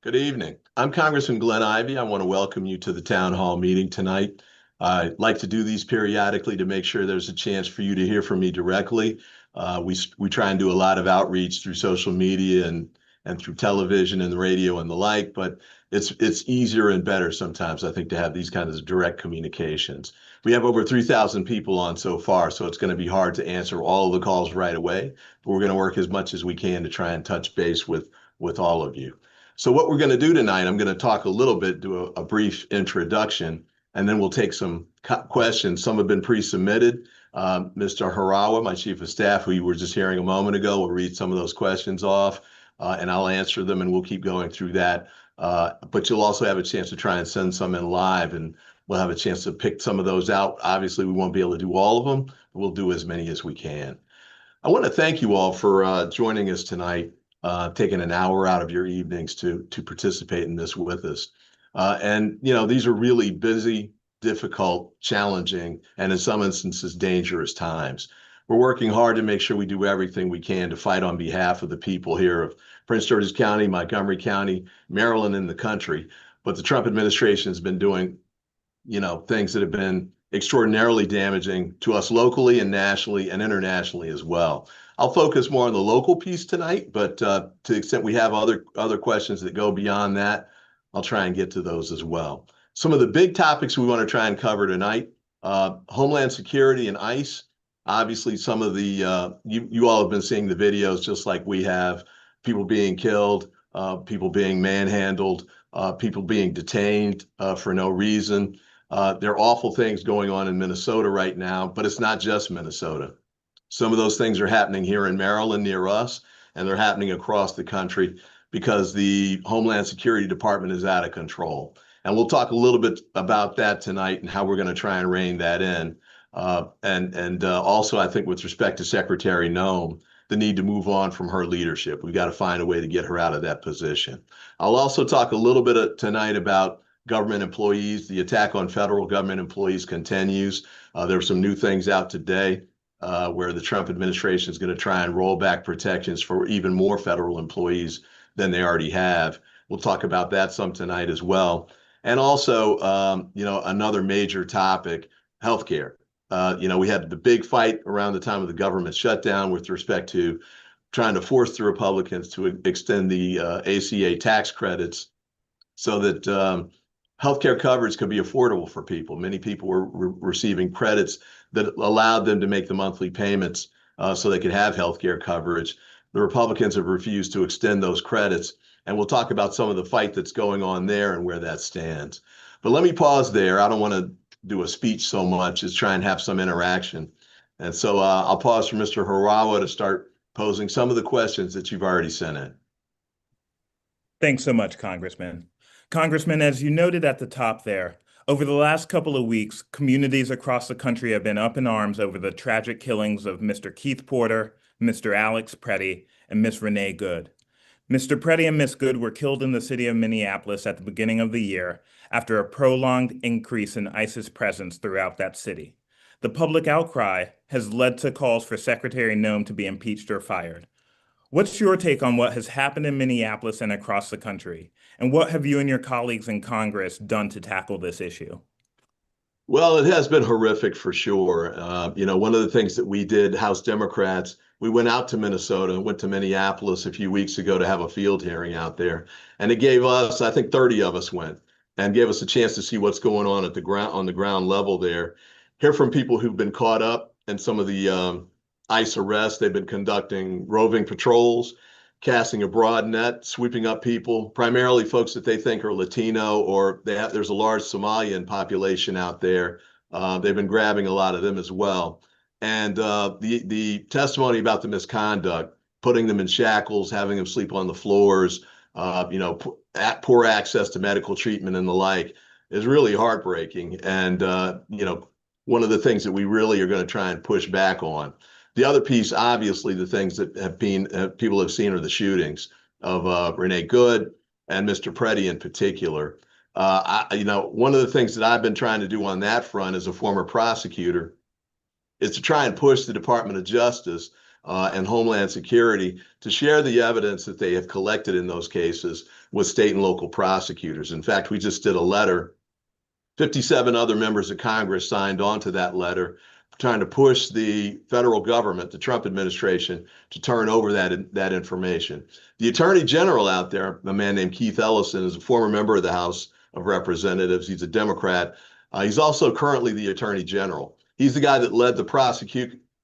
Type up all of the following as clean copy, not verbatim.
Good evening. I'm Congressman Glenn Ivey. I want to welcome you to the town hall meeting tonight. I like to do these periodically to make sure there's a chance for you to hear from me directly. We try and do a lot of outreach through social media and through television and the radio and the like, but it's easier and better sometimes, I think, to have these kinds of direct communications. We have over 3,000 people on so far, so it's going to be hard to answer all of the calls right away, but we're going to work as much as we can to try and touch base with all of you. So what we're going to do tonight, I'm going to talk a little bit, do a brief introduction, and then we'll take some questions. Some have been pre-submitted. Mr. Harawa, my chief of staff, who you were just hearing a moment ago, will read some of those questions off, and I'll answer them, and we'll keep going through that. But you'll also have a chance to try and send some in live, and we'll have a chance to pick some of those out. Obviously, we won't be able to do all of them, but we'll do as many as we can. I want to thank you all for joining us tonight. Taking an hour out of your evenings to participate in this with us. And, these are really busy, difficult, challenging, and in some instances, dangerous times. We're working hard to make sure we do everything we can to fight on behalf of the people here of Prince George's County, Montgomery County, Maryland, and the country. But the Trump administration has been doing, things that have been extraordinarily damaging to us locally and nationally and internationally as well. I'll focus more on the local piece tonight, but to the extent we have other questions that go beyond that, I'll try and get to those as well. Some of the big topics we want to try and cover tonight, Homeland Security and ICE. Obviously, some of the, you all have been seeing the videos just like we have, people being killed, people being manhandled, people being detained for no reason. There are awful things going on in Minnesota right now, but it's not just Minnesota. Some of those things are happening here in Maryland near us, and they're happening across the country because the Homeland Security Department is out of control. And we'll talk a little bit about that tonight and how we're going to try and rein that in. Also, I think with respect to Secretary Noem, the need to move on from her leadership. We've got to find a way to get her out of that position. I'll also talk a little bit tonight about government employees. The attack on federal government employees continues. There are some new things out today. Where the Trump administration is going to try and roll back protections for even more federal employees than they already have. We'll talk about that some tonight as well. And also, another major topic, healthcare. We had the big fight around the time of the government shutdown with respect to trying to force the Republicans to extend the ACA tax credits so that healthcare coverage could be affordable for people. Many people were receiving credits that allowed them to make the monthly payments so they could have healthcare coverage. The Republicans have refused to extend those credits, and we'll talk about some of the fight that's going on there and where that stands. But let me pause there. I don't want to do a speech so much as try and have some interaction. And so I'll pause for Mr. Harawa to start posing some of the questions that you've already sent in. Thanks so much, Congressman. Congressman, as you noted at the top there, over the last couple of weeks, communities across the country have been up in arms over the tragic killings of Mr. Keith Porter, Mr. Alex Preddy, and Miss Renee Good. Mr. Preddy and Miss Good were killed in the city of Minneapolis at the beginning of the year after a prolonged increase in ICE's presence throughout that city. The public outcry has led to calls for Secretary Noem to be impeached or fired. What's your take on what has happened in Minneapolis and across the country? And what have you and your colleagues in Congress done to tackle this issue? Well, it has been horrific for sure. One of the things that we did, House Democrats, we went out to Minnesota and went to Minneapolis a few weeks ago to have a field hearing out there. And it gave us, I think 30 of us went, and gave us a chance to see what's going on on the ground level there. Hear from people who've been caught up in some of the ICE arrests. They've been conducting roving patrols, casting a broad net, sweeping up people, primarily folks that they think are Latino, or there's a large Somalian population out there. They've been grabbing a lot of them as well. And the testimony about the misconduct, putting them in shackles, having them sleep on the floors, poor access to medical treatment and the like, is really heartbreaking. And, one of the things that we really are going to try and push back on. The other piece, obviously, the things that people have seen are the shootings of Renee Good and Mr. Preddy in particular. One of the things that I've been trying to do on that front as a former prosecutor is to try and push the Department of Justice and Homeland Security to share the evidence that they have collected in those cases with state and local prosecutors. In fact, we just did a letter. 57 other members of Congress signed on to that letter, trying to push the federal government, the Trump administration, to turn over that information. The Attorney General out there, a man named Keith Ellison, is a former member of the House of Representatives. He's a Democrat. He's also currently the Attorney General. He's the guy that led the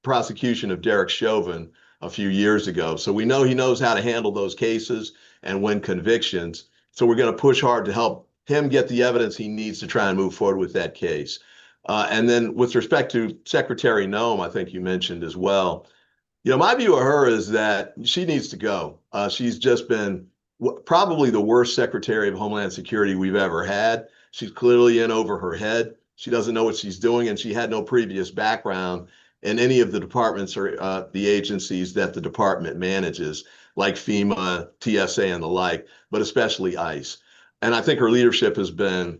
prosecution of Derek Chauvin a few years ago. So we know he knows how to handle those cases and win convictions. So we're going to push hard to help him get the evidence he needs to try and move forward with that case. And then with respect to Secretary Noem, I think you mentioned as well, my view of her is that she needs to go. She's just been probably the worst Secretary of Homeland Security we've ever had. She's clearly in over her head. She doesn't know what she's doing, and she had no previous background in any of the departments or the agencies that the department manages, like FEMA, TSA, and the like, but especially ICE. And I think her leadership has been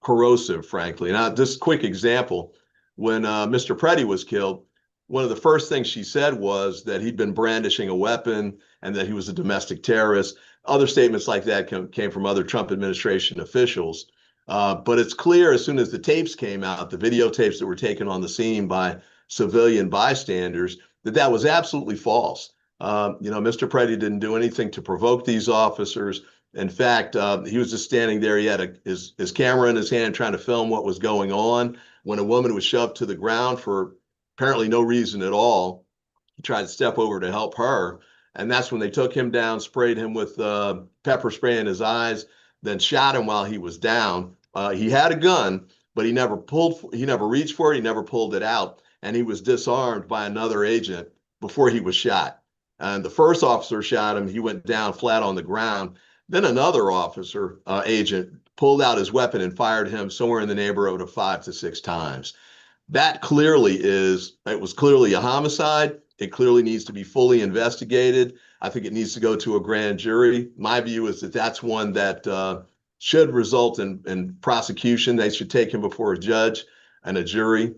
corrosive, frankly. Now, this quick example, when Mr. Preddy was killed, one of the first things she said was that he'd been brandishing a weapon and that he was a domestic terrorist. Other statements like that came from other Trump administration officials. But it's clear as soon as the tapes came out, the videotapes that were taken on the scene by civilian bystanders, that was absolutely false. Mr. Preddy didn't do anything to provoke these officers. In fact, he was just standing there. He had his camera in his hand trying to film what was going on. When a woman was shoved to the ground for apparently no reason at all, he tried to step over to help her. And that's when they took him down, sprayed him with pepper spray in his eyes, then shot him while he was down. He had a gun, but he never reached for it. He never pulled it out. And he was disarmed by another agent before he was shot. And the first officer shot him. He went down flat on the ground. Then another officer, agent, pulled out his weapon and fired him somewhere in the neighborhood of 5 to 6 times. It was clearly a homicide. It clearly needs to be fully investigated. I think it needs to go to a grand jury. My view is that that's one that should result in prosecution. They should take him before a judge and a jury,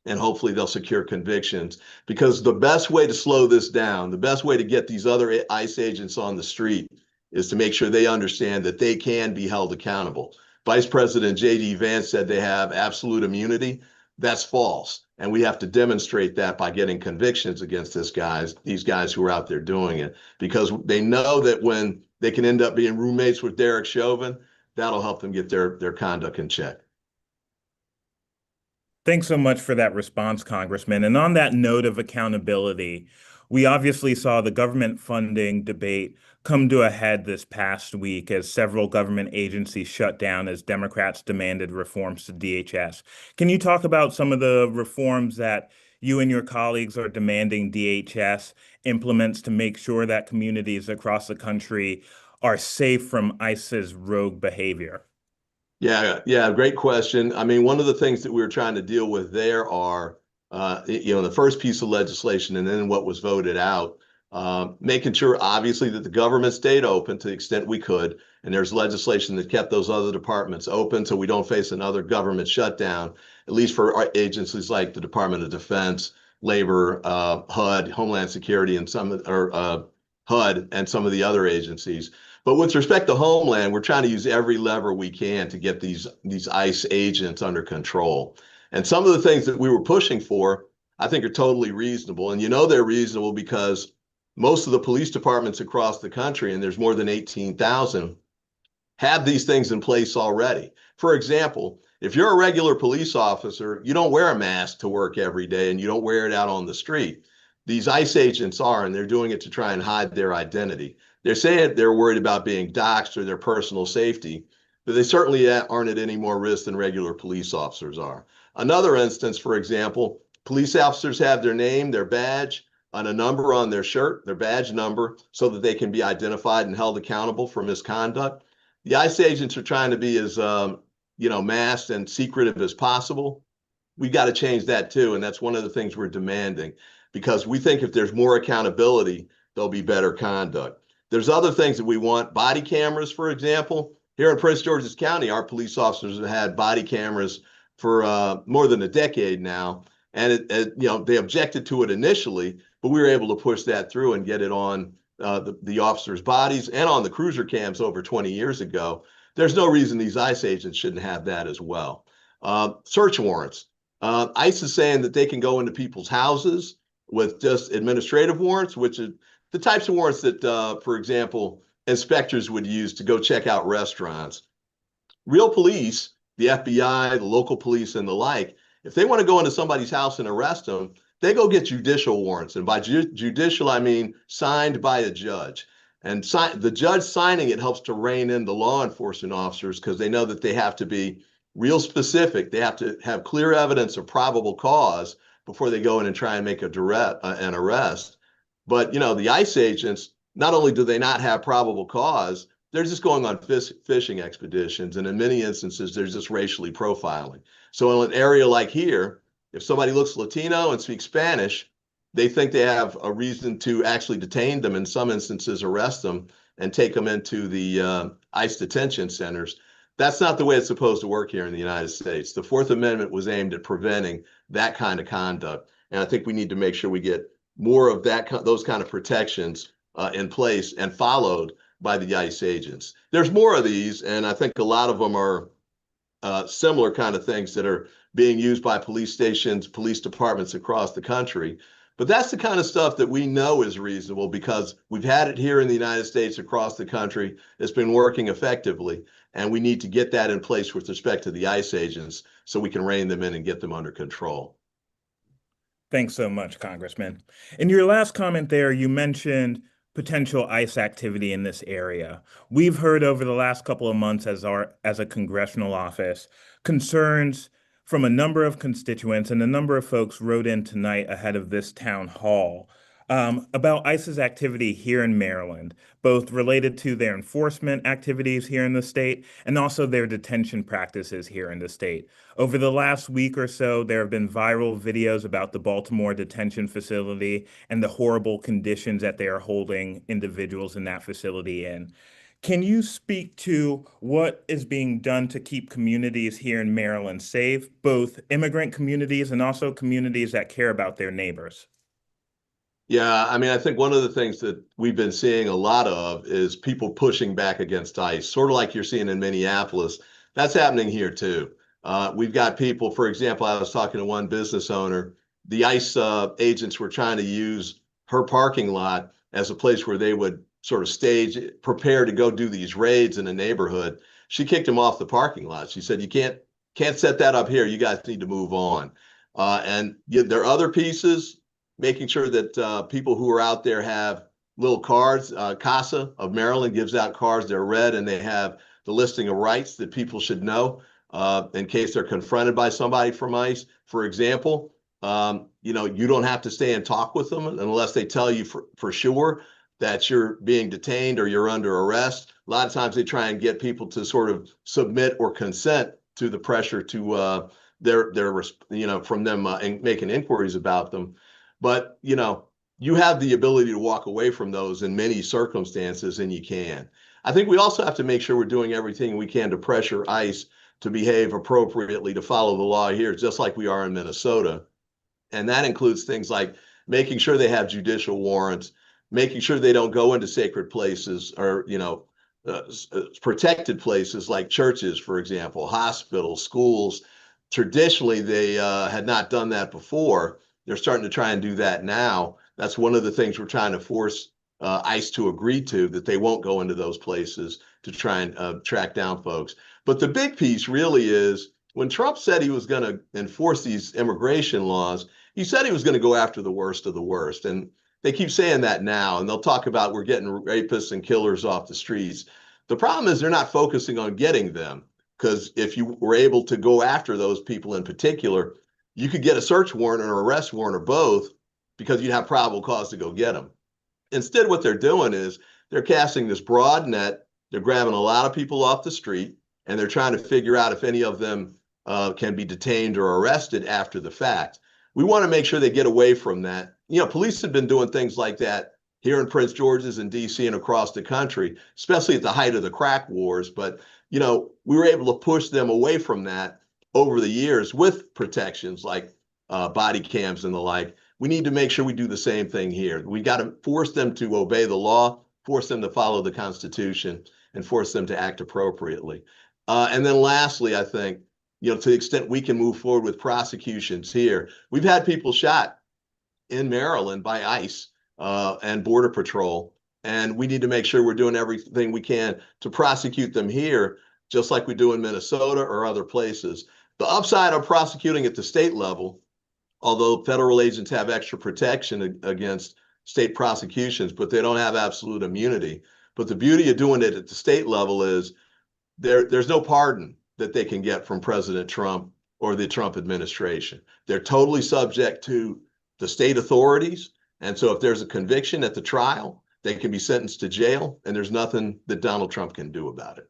and hopefully they'll secure convictions. Because the best way to slow this down, the best way to get these other ICE agents on the street is to make sure they understand that they can be held accountable. Vice President J.D. Vance said they have absolute immunity. That's false. And we have to demonstrate that by getting convictions against these guys who are out there doing it, because they know that when they can end up being roommates with Derek Chauvin, that'll help them get their conduct in check. Thanks so much for that response, Congressman. And on that note of accountability, we obviously saw the government funding debate come to a head this past week as several government agencies shut down as Democrats demanded reforms to DHS. Can you talk about some of the reforms that you and your colleagues are demanding DHS implements to make sure that communities across the country are safe from ICE's rogue behavior? Yeah, great question. I mean, one of the things that we were trying to deal with there are, the first piece of legislation and then what was voted out, making sure, obviously, that the government stayed open to the extent we could. And there's legislation that kept those other departments open so we don't face another government shutdown, at least for our agencies like the Department of Defense, Labor, HUD, Homeland Security, and HUD and some of the other agencies. But with respect to Homeland, we're trying to use every lever we can to get these ICE agents under control. And some of the things that we were pushing for, I think, are totally reasonable. And they're reasonable because most of the police departments across the country, and there's more than 18,000, have these things in place already. For example, if you're a regular police officer, you don't wear a mask to work every day and you don't wear it out on the street. These ICE agents are, and they're doing it to try and hide their identity. They're saying they're worried about being doxxed or their personal safety, but they certainly aren't at any more risk than regular police officers are. Another instance, for example, police officers have their name, their badge, and a number on their shirt, their badge number, so that they can be identified and held accountable for misconduct. The ICE agents are trying to be as, masked and secretive as possible. We got to change that too, and that's one of the things we're demanding, because we think if there's more accountability, there'll be better conduct. There's other things that we want. Body cameras, for example. Here in Prince George's County, our police officers have had body cameras for more than a decade now. And they objected to it initially, but we were able to push that through and get it on the officers' bodies and on the cruiser cams over 20 years ago. There's no reason these ICE agents shouldn't have that as well. Search warrants. ICE is saying that they can go into people's houses with just administrative warrants, which is the types of warrants that, for example, inspectors would use to go check out restaurants. Real police, the FBI, the local police, and the like, if they want to go into somebody's house and arrest them, they go get judicial warrants. And by judicial, I mean signed by a judge. And the judge signing it helps to rein in the law enforcement officers because they know that they have to be real specific. They have to have clear evidence of probable cause before they go in and try and make an arrest. But, the ICE agents, not only do they not have probable cause, they're just going on fishing expeditions. And in many instances, they're just racially profiling. So in an area like here, if somebody looks Latino and speaks Spanish, they think they have a reason to actually detain them, in some instances arrest them and take them into the ICE detention centers. That's not the way it's supposed to work here in the United States. The Fourth Amendment was aimed at preventing that kind of conduct. And I think we need to make sure we get more of those kind of protections in place and followed by the ICE agents. There's more of these, and I think a lot of them are similar kind of things that are being used by police stations, police departments across the country. But that's the kind of stuff that we know is reasonable because we've had it here in the United States, across the country. It's been working effectively, and we need to get that in place with respect to the ICE agents so we can rein them in and get them under control. Thanks so much, Congressman. In your last comment there, you mentioned potential ICE activity in this area. We've heard over the last couple of months as a congressional office concerns from a number of constituents, and a number of folks wrote in tonight ahead of this town hall about ICE's activity here in Maryland, both related to their enforcement activities here in the state and also their detention practices here in the state. Over the last week or so, there have been viral videos about the Baltimore detention facility and the horrible conditions that they are holding individuals in that facility in. Can you speak to what is being done to keep communities here in Maryland safe, both immigrant communities and also communities that care about their neighbors? Yeah, I mean, I think one of the things that we've been seeing a lot of is people pushing back against ICE, sort of like you're seeing in Minneapolis. That's happening here too. We've got people, for example, I was talking to one business owner. The ICE agents were trying to use her parking lot as a place where they would sort of prepare to go do these raids in a neighborhood. She kicked him off the parking lot. She said, "You can't set that up here. You guys need to move on." And there are other pieces, making sure that people who are out there have little cards. CASA of Maryland gives out cards. They're red and they have the listing of rights that people should know in case they're confronted by somebody from ICE. For example, you don't have to stay and talk with them unless they tell you for sure that you're being detained or you're under arrest. A lot of times they try and get people to sort of submit or consent to the pressure to from them making inquiries about them. But, you have the ability to walk away from those in many circumstances, and you can. I think we also have to make sure we're doing everything we can to pressure ICE to behave appropriately, to follow the law here, just like we are in Minnesota. And that includes things like making sure they have judicial warrants, making sure they don't go into sacred places or, protected places like churches, for example, hospitals, schools. Traditionally, they had not done that before. They're starting to try and do that now. That's one of the things we're trying to force ICE to agree to, that they won't go into those places to try and track down folks. But the big piece really is when Trump said he was going to enforce these immigration laws, he said he was going to go after the worst of the worst. And they keep saying that now, and they'll talk about we're getting rapists and killers off the streets. The problem is they're not focusing on getting them, because if you were able to go after those people in particular, you could get a search warrant or arrest warrant or both because you'd have probable cause to go get them. Instead, what they're doing is they're casting this broad net. They're grabbing a lot of people off the street, and they're trying to figure out if any of them can be detained or arrested after the fact. We want to make sure they get away from that. Police have been doing things like that here in Prince George's and DC and across the country, especially at the height of the crack wars. But, we were able to push them away from that over the years with protections like body cams and the like. We need to make sure we do the same thing here. We got to force them to obey the law, force them to follow the Constitution, and force them to act appropriately. And then lastly, I think, to the extent we can move forward with prosecutions here, we've had people shot in Maryland by ICE and Border Patrol, and we need to make sure we're doing everything we can to prosecute them here, just like we do in Minnesota or other places. The upside of prosecuting at the state level, although federal agents have extra protection against state prosecutions, but they don't have absolute immunity. But the beauty of doing it at the state level is there's no pardon that they can get from President Trump or the Trump administration. They're totally subject to the state authorities. And so if there's a conviction at the trial, they can be sentenced to jail, and there's nothing that Donald Trump can do about it.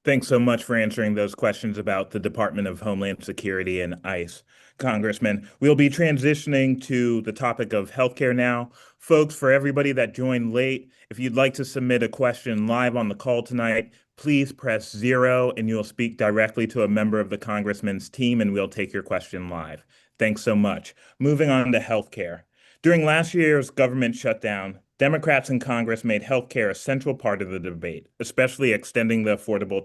Thanks so much for answering those questions about the Department of Homeland Security and ICE. Congressman, we'll be transitioning to the topic of healthcare now. Folks, for everybody that joined late, if you'd like to submit a question live on the call tonight, please press 0 and you'll speak directly to a member of the Congressman's team and we'll take your question live. Thanks so much. Moving on to healthcare. During last year's government shutdown, Democrats in Congress made healthcare a central part of the debate, especially extending the Affordable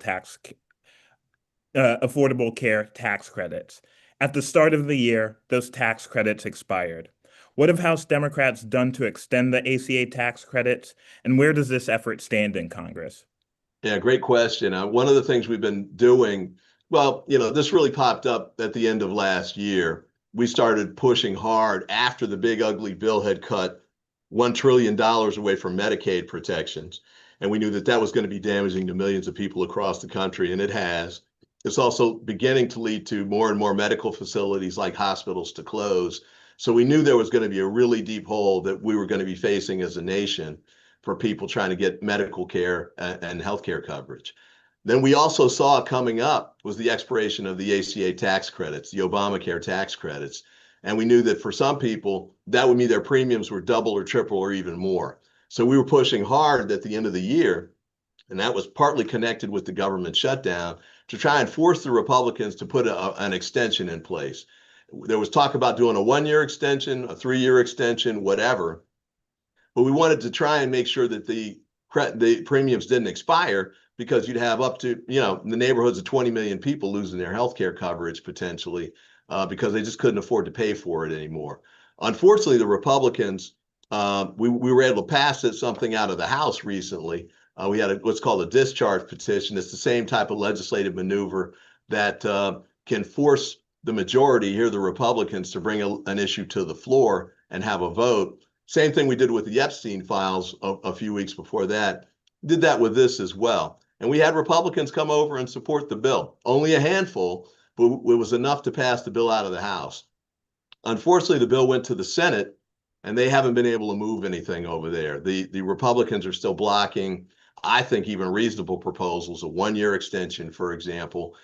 Care Tax Credits. At the start of the year, those tax credits expired. What have House Democrats done to extend the ACA tax credits, and where does this effort stand in Congress? Yeah, great question. One of the things we've been doing, well, this really popped up at the end of last year. We started pushing hard after the big ugly bill had cut $1 trillion away from Medicaid protections. And we knew that that was going to be damaging to millions of people across the country, and it has. It's also beginning to lead to more and more medical facilities like hospitals to close. So we knew there was going to be a really deep hole that we were going to be facing as a nation for people trying to get medical care and healthcare coverage. Then we also saw coming up was the expiration of the ACA tax credits, the Obamacare tax credits. And we knew that for some people, that would mean their premiums were double or triple or even more. So we were pushing hard at the end of the year, and that was partly connected with the government shutdown, to try and force the Republicans to put an extension in place. There was talk about doing a 1-year extension, a 3-year extension, whatever. But we wanted to try and make sure that the premiums didn't expire, because you'd have up to, in the neighborhoods of 20 million people losing their health care coverage potentially because they just couldn't afford to pay for it anymore. Unfortunately, the Republicans, we were able to pass something out of the House recently. We had what's called a discharge petition. It's the same type of legislative maneuver that can force the majority, here the Republicans, to bring an issue to the floor and have a vote. Same thing we did with the Epstein files a few weeks before that. Did that with this as well. And we had Republicans come over and support the bill. Only a handful, but it was enough to pass the bill out of the House. Unfortunately, the bill went to the Senate, and they haven't been able to move anything over there. The Republicans are still blocking, I think, even reasonable proposals, a 1-year extension, for example,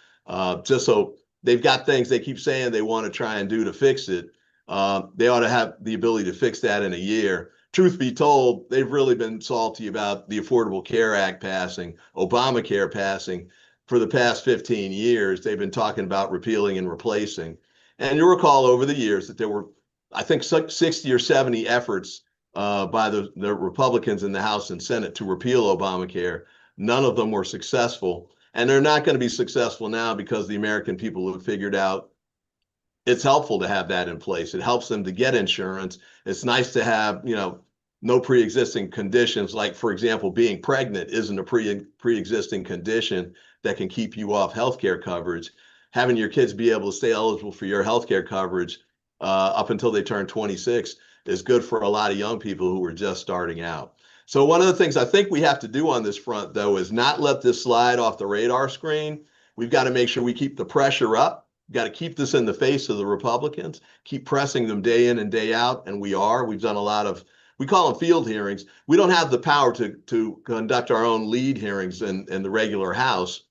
just so they've got things they keep saying they want to try and do to fix it. They ought to have the ability to fix that in a year. Truth be told, they've really been salty about the Affordable Care Act passing, Obamacare passing. For the past 15 years, they've been talking about repealing and replacing. And you'll recall over the years that there were, I think, 60 or 70 efforts by the Republicans in the House and Senate to repeal Obamacare. None of them were successful. And they're not going to be successful now because the American people have figured out it's helpful to have that in place. It helps them to get insurance. It's nice to have, no pre-existing conditions, like, for example, being pregnant isn't a pre-existing condition that can keep you off healthcare coverage. Having your kids be able to stay eligible for your healthcare coverage up until they turn 26 is good for a lot of young people who are just starting out. So one of the things I think we have to do on this front, though, is not let this slide off the radar screen. We've got to make sure we keep the pressure up. We've got to keep this in the face of the Republicans, keep pressing them day in and day out, and we are. We've done a lot of, we call them field hearings. We don't have the power to conduct our own lead hearings in the regular House,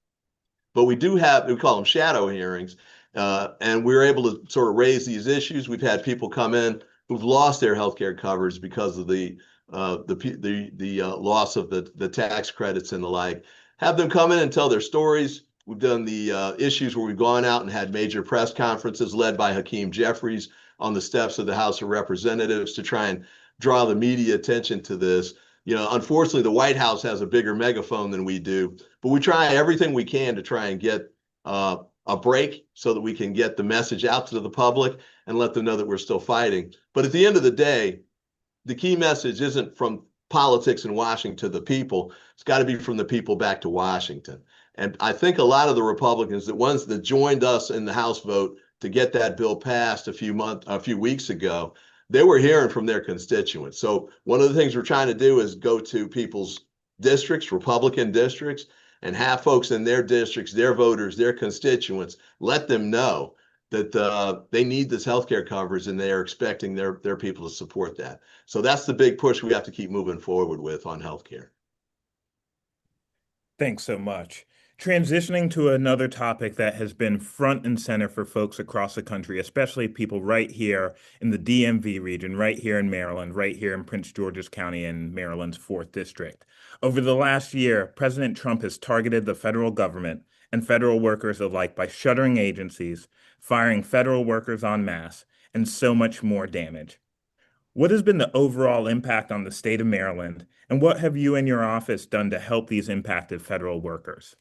but we do have, we call them shadow hearings, and we're able to sort of raise these issues. We've had people come in who've lost their healthcare coverage because of the loss of the tax credits and the like. Have them come in and tell their stories. We've done the issues where we've gone out and had major press conferences led by Hakeem Jeffries on the steps of the House of Representatives to try and draw the media attention to this. Unfortunately, the White House has a bigger megaphone than we do, but we try everything we can to try and get a break so that we can get the message out to the public and let them know that we're still fighting. But at the end of the day, the key message isn't from politics in Washington to the people. It's got to be from the people back to Washington. And I think a lot of the Republicans, the ones that joined us in the House vote to get that bill passed a few weeks ago, they were hearing from their constituents. So one of the things we're trying to do is go to people's districts, Republican districts, and have folks in their districts, their voters, their constituents, let them know that they need this healthcare coverage and they are expecting their people to support that. So that's the big push we have to keep moving forward with on healthcare. Thanks so much. Transitioning to another topic that has been front and center for folks across the country, especially people right here in the DMV region, right here in Maryland, right here in Prince George's County in Maryland's 4th District. Over the last year, President Trump has targeted the federal government and federal workers alike by shuttering agencies, firing federal workers en masse, and so much more damage. What has been the overall impact on the state of Maryland, and what have you and your office done to help these impacted federal workers?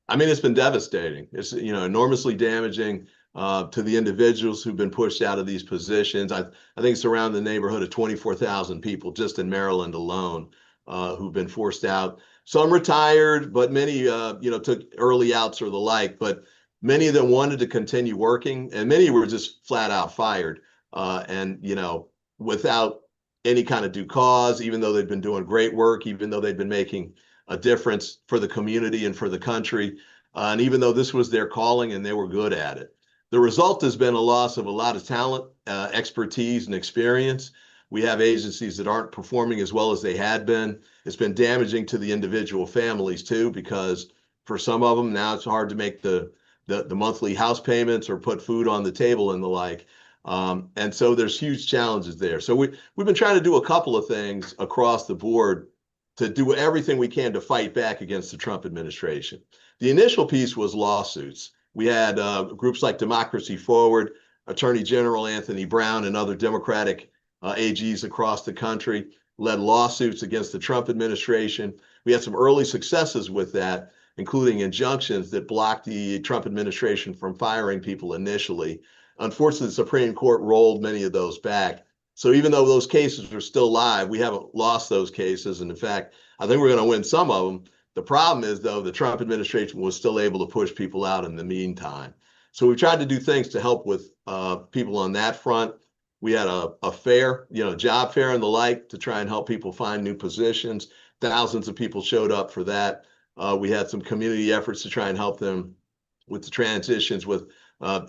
I mean, it's been devastating. It's enormously damaging to the individuals who've been pushed out of these positions. I think it's around the neighborhood of 24,000 people just in Maryland alone who've been forced out. Some retired, but many took early outs or the like. But many of them wanted to continue working, and many were just flat out fired. And without any kind of due cause, even though they'd been doing great work, even though they'd been making a difference for the community and for the country. And even though this was their calling and they were good at it. The result has been a loss of a lot of talent, expertise, and experience. We have agencies that aren't performing as well as they had been. It's been damaging to the individual families too, because for some of them now it's hard to make the monthly house payments or put food on the table and the like. And so there's huge challenges there. So we've been trying to do a couple of things across the board to do everything we can to fight back against the Trump administration. The initial piece was lawsuits. We had groups like Democracy Forward, Attorney General Anthony Brown, and other Democratic AGs across the country led lawsuits against the Trump administration. We had some early successes with that, including injunctions that blocked the Trump administration from firing people initially. Unfortunately, the Supreme Court rolled many of those back. So even though those cases are still live, we haven't lost those cases. And in fact, I think we're going to win some of them. The problem is, though, the Trump administration was still able to push people out in the meantime. So we tried to do things to help with people on that front. We had a fair, job fair and the like to try and help people find new positions. Thousands of people showed up for that. We had some community efforts to try and help them with the transitions with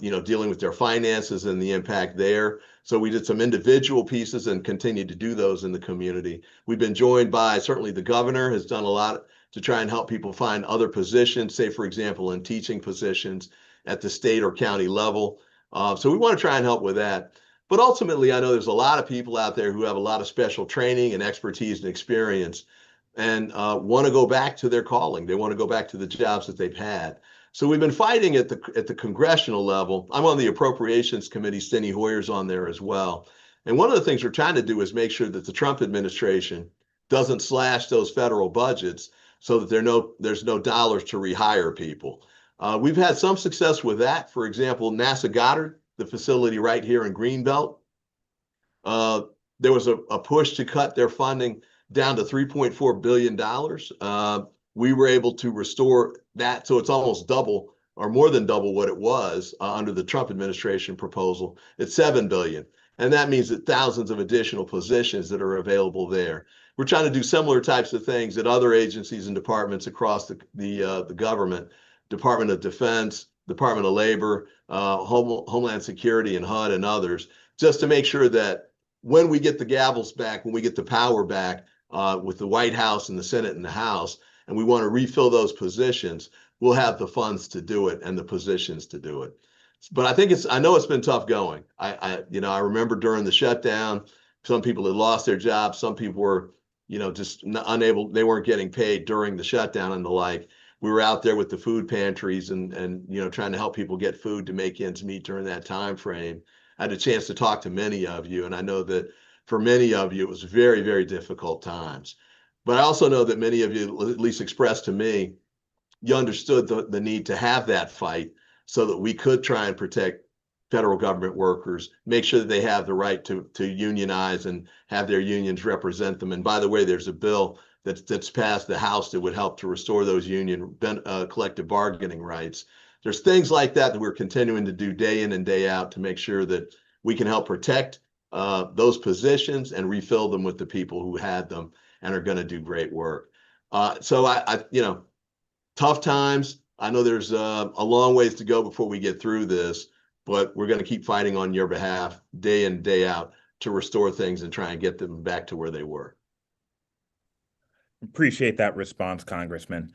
dealing with their finances and the impact there. So we did some individual pieces and continue to do those in the community. We've been joined by, certainly the governor has done a lot to try and help people find other positions, say, for example, in teaching positions at the state or county level. So we want to try and help with that. But ultimately, I know there's a lot of people out there who have a lot of special training and expertise and experience and want to go back to their calling. They want to go back to the jobs that they've had. So we've been fighting at the congressional level. I'm on the Appropriations Committee. Steny Hoyer's on there as well. And one of the things we're trying to do is make sure that the Trump administration doesn't slash those federal budgets so that there's no dollars to rehire people. We've had some success with that. For example, NASA Goddard, the facility right here in Greenbelt, there was a push to cut their funding down to $3.4 billion. We were able to restore that, so it's almost double or more than double what it was under the Trump administration proposal. It's $7 billion, and that means that thousands of additional positions that are available there. We're trying to do similar types of things at other agencies and departments across the government, Department of Defense, Department of Labor, Homeland Security, and HUD, and others, just to make sure that when we get the gavels back, when we get the power back with the White House and the Senate and the House, and we want to refill those positions, we'll have the funds to do it and the positions to do it. But I know it's been tough going. I remember during the shutdown, some people had lost their jobs. Some people were, just unable, they weren't getting paid during the shutdown and the like. we were out there with the food pantries and trying to help people get food to make ends meet during that time frame. I had a chance to talk to many of you, and I know that for many of you, it was very, very difficult times. But I also know that many of you, at least expressed to me, you understood the need to have that fight so that we could try and protect federal government workers, make sure that they have the right to unionize and have their unions represent them. And by the way, there's a bill that's passed the House that would help to restore those union collective bargaining rights. There's things like that we're continuing to do day in and day out to make sure that we can help protect those positions and refill them with the people who had them and are going to do great work. So tough times. I know there's a long ways to go before we get through this, but we're going to keep fighting on your behalf day in, day out to restore things and try and get them back to where they were. Appreciate that response, Congressman.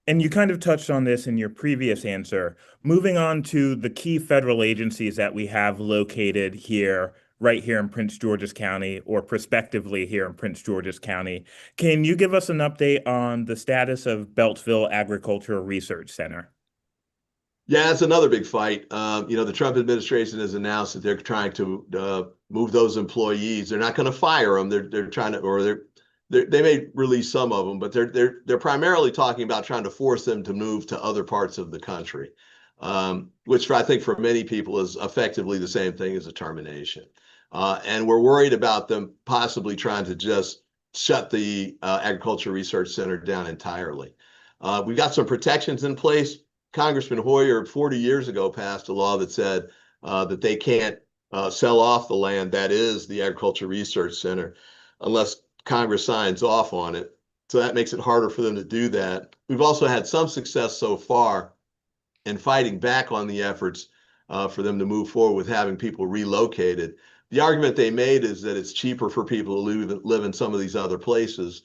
And you kind of touched on this in your previous answer. Moving on to the key federal agencies that we have located here, right here in Prince George's County, or prospectively here in Prince George's County. Can you give us an update on the status of Beltsville Agricultural Research Center? Yeah, it's another big fight. The Trump administration has announced that they're trying to move those employees. They're not going to fire them. They're trying to, or they may release some of them, but they're primarily talking about trying to force them to move to other parts of the country, which I think for many people is effectively the same thing as a termination. And we're worried about them possibly trying to just shut the Agriculture Research Center down entirely. We've got some protections in place. Congressman Hoyer 40 years ago passed a law that said that they can't sell off the land that is the Agriculture Research Center unless Congress signs off on it. So that makes it harder for them to do that. We've also had some success so far in fighting back on the efforts for them to move forward with having people relocated. The argument they made is that it's cheaper for people to live in some of these other places.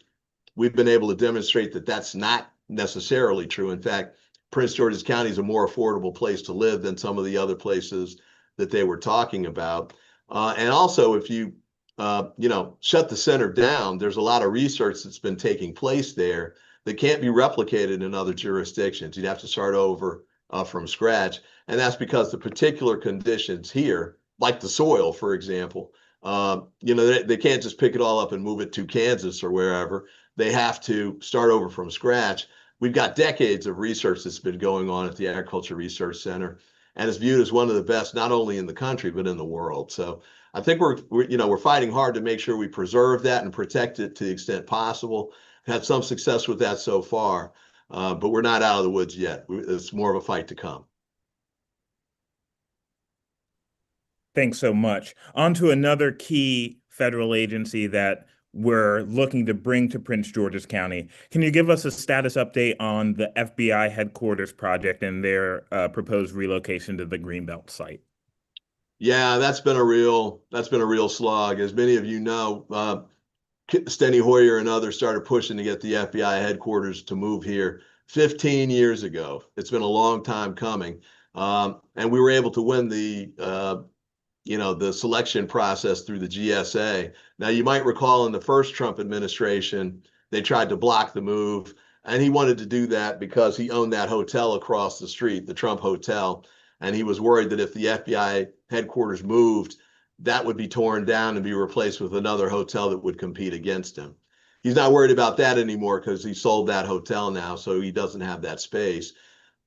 We've been able to demonstrate that that's not necessarily true. In fact, Prince George's County is a more affordable place to live than some of the other places that they were talking about. And also, if you shut the center down, there's a lot of research that's been taking place there that can't be replicated in other jurisdictions. You'd have to start over from scratch. And that's because the particular conditions here, like the soil, for example, they can't just pick it all up and move it to Kansas or wherever. They have to start over from scratch. We've got decades of research that's been going on at the Agriculture Research Center, and it's viewed as one of the best, not only in the country, but in the world. So I think we're fighting hard to make sure we preserve that and protect it to the extent possible. Had some success with that so far, but we're not out of the woods yet. It's more of a fight to come. Thanks so much. On to another key federal agency that we're looking to bring to Prince George's County. Can you give us a status update on the FBI headquarters project and their proposed relocation to the Greenbelt site? Yeah, that's been a real slog. As many of you know, Steny Hoyer and others started pushing to get the FBI headquarters to move here 15 years ago. It's been a long time coming. And we were able to win the selection process through the GSA. Now, you might recall in the first Trump administration, they tried to block the move, and he wanted to do that because he owned that hotel across the street, the Trump Hotel, and he was worried that if the FBI headquarters moved, that would be torn down and be replaced with another hotel that would compete against him. He's not worried about that anymore because he sold that hotel now, so he doesn't have that space.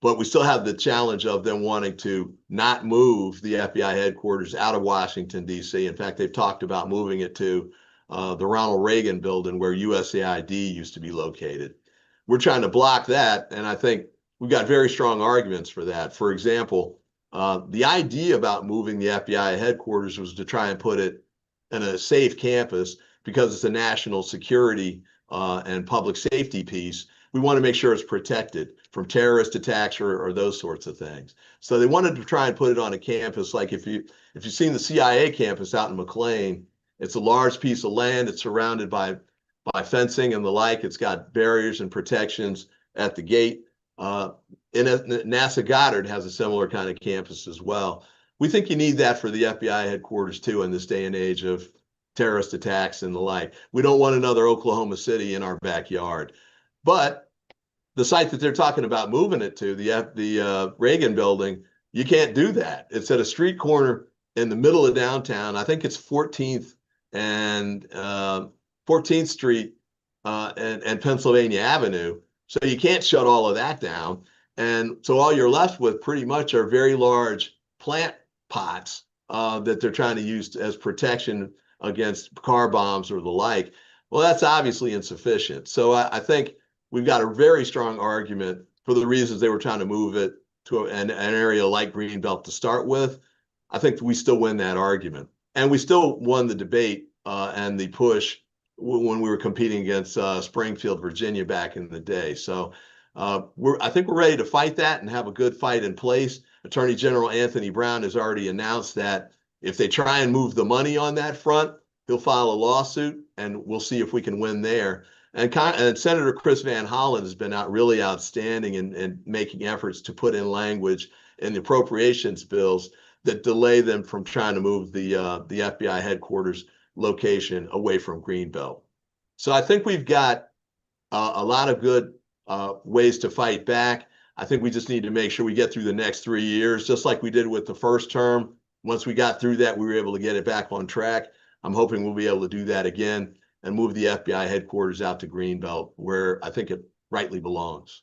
But we still have the challenge of them wanting to not move the FBI headquarters out of Washington, D.C. In fact, they've talked about moving it to the Ronald Reagan building where USAID used to be located. We're trying to block that, and I think we've got very strong arguments for that. For example, the idea about moving the FBI headquarters was to try and put it in a safe campus because it's a national security and public safety piece. We want to make sure it's protected from terrorist attacks or those sorts of things. So they wanted to try and put it on a campus like if you've seen the CIA campus out in McLean, it's a large piece of land. It's surrounded by fencing and the like. It's got barriers and protections at the gate. And NASA Goddard has a similar kind of campus as well. We think you need that for the FBI headquarters too in this day and age of terrorist attacks and the like. We don't want another Oklahoma City in our backyard. But the site that they're talking about moving it to, the Reagan building, you can't do that. It's at a street corner in the middle of downtown. I think it's 14th and 14th Street and Pennsylvania Avenue. So you can't shut all of that down. And so all you're left with pretty much are very large plant pots that they're trying to use as protection against car bombs or the like. Well, that's obviously insufficient. So I think we've got a very strong argument for the reasons they were trying to move it to an area like Greenbelt to start with. I think we still win that argument. And we still won the debate and the push when we were competing against Springfield, Virginia back in the day. So I think we're ready to fight that and have a good fight in place. Attorney General Anthony Brown has already announced that if they try and move the money on that front, he'll file a lawsuit, and we'll see if we can win there. And Senator Chris Van Hollen has been really outstanding in making efforts to put in language in the appropriations bills that delay them from trying to move the FBI headquarters location away from Greenbelt. So I think we've got a lot of good ways to fight back. I think we just need to make sure we get through the next 3 years, just like we did with the first term. Once we got through that, we were able to get it back on track. I'm hoping we'll be able to do that again and move the FBI headquarters out to Greenbelt, where I think it rightly belongs.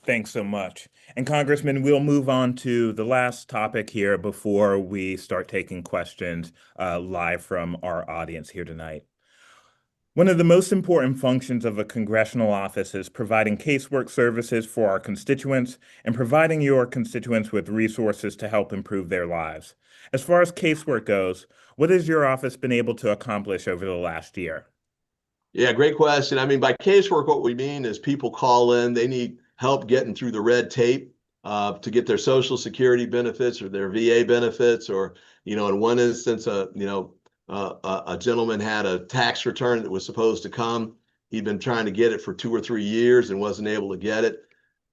Thanks so much. And Congressman, we'll move on to the last topic here before we start taking questions live from our audience here tonight. One of the most important functions of a congressional office is providing casework services for our constituents and providing your constituents with resources to help improve their lives. As far as casework goes, what has your office been able to accomplish over the last year? Yeah, great question. I mean, by casework, what we mean is people call in, they need help getting through the red tape to get their Social Security benefits or their VA benefits, or, in one instance, a gentleman had a tax return that was supposed to come. He'd been trying to get it for 2 or 3 years and wasn't able to get it.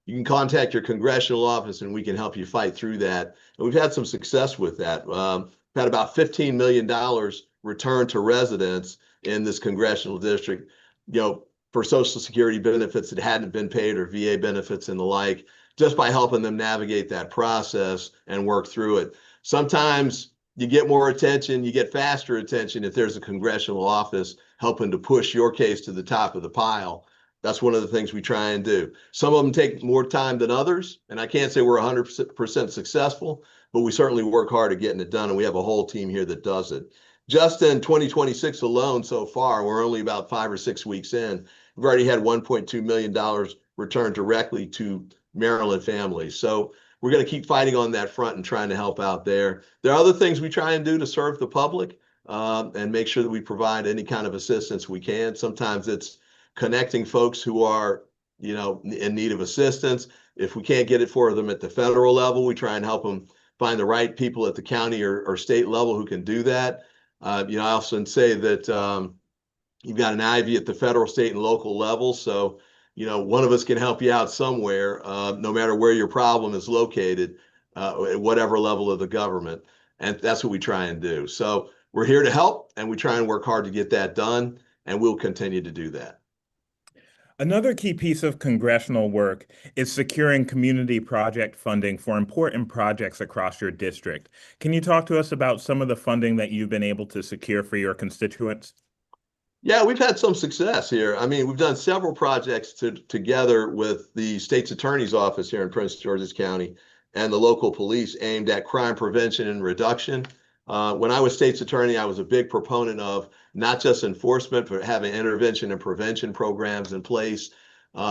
You can contact your congressional office and we can help you fight through that. And we've had some success with that. We've had about $15 million returned to residents in this congressional district, for Social Security benefits that hadn't been paid or VA benefits and the like, just by helping them navigate that process and work through it. Sometimes you get more attention, you get faster attention if there's a congressional office helping to push your case to the top of the pile. That's one of the things we try and do. Some of them take more time than others, and I can't say we're 100% successful, but we certainly work hard at getting it done, and we have a whole team here that does it. Just in 2026 alone so far, we're only about 5 or 6 weeks in, we've already had $1.2 million returned directly to Maryland families. So we're going to keep fighting on that front and trying to help out there. There are other things we try and do to serve the public and make sure that we provide any kind of assistance we can. Sometimes it's connecting folks who are, in need of assistance. If we can't get it for them at the federal level, we try and help them find the right people at the county or state level who can do that. I often say that you've got an Ivey at the federal, state, and local level. So one of us can help you out somewhere, no matter where your problem is located, at whatever level of the government. And that's what we try and do. So we're here to help, and we try and work hard to get that done, and we'll continue to do that. Another key piece of congressional work is securing community project funding for important projects across your district. Can you talk to us about some of the funding that you've been able to secure for your constituents? Yeah, we've had some success here. I mean, we've done several projects together with the state's attorney's office here in Prince George's County and the local police aimed at crime prevention and reduction. When I was state's attorney, I was a big proponent of not just enforcement, but having intervention and prevention programs in place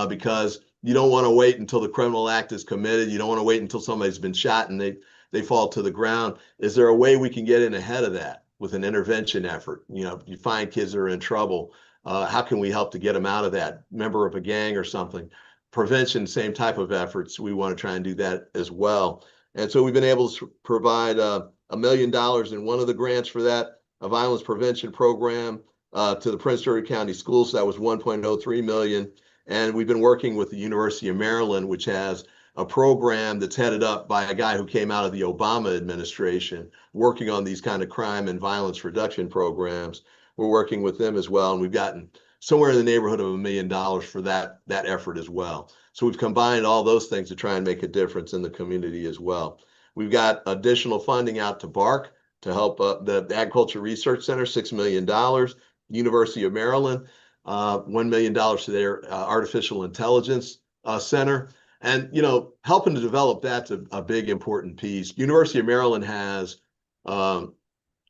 because you don't want to wait until the criminal act is committed. You don't want to wait until somebody's been shot and they fall to the ground. Is there a way we can get in ahead of that with an intervention effort? You find kids that are in trouble. How can we help to get them out of that? Member of a gang or something. Prevention, same type of efforts. We want to try and do that as well. And so we've been able to provide $1 million in one of the grants for that, a violence prevention program to the Prince George's County Schools. So that was $1.03 million. And we've been working with the University of Maryland, which has a program that's headed up by a guy who came out of the Obama administration, working on these kind of crime and violence reduction programs. We're working with them as well, and we've gotten somewhere in the neighborhood of $1 million for that effort as well. So we've combined all those things to try and make a difference in the community as well. We've got additional funding out to BARC to help the Agriculture Research Center, $6 million. University of Maryland, $1 million to their artificial intelligence center. And, helping to develop that's a big important piece. University of Maryland has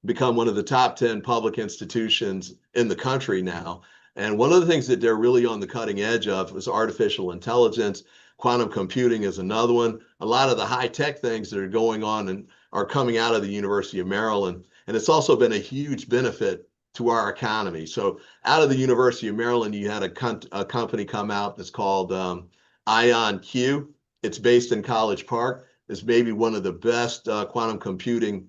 become one of the top 10 public institutions in the country now. And one of the things that they're really on the cutting edge of is artificial intelligence. Quantum computing is another one. A lot of the high tech things that are going on and are coming out of the University of Maryland. And it's also been a huge benefit to our economy. So out of the University of Maryland, you had a company come out that's called IonQ. It's based in College Park. It's maybe one of the best quantum computing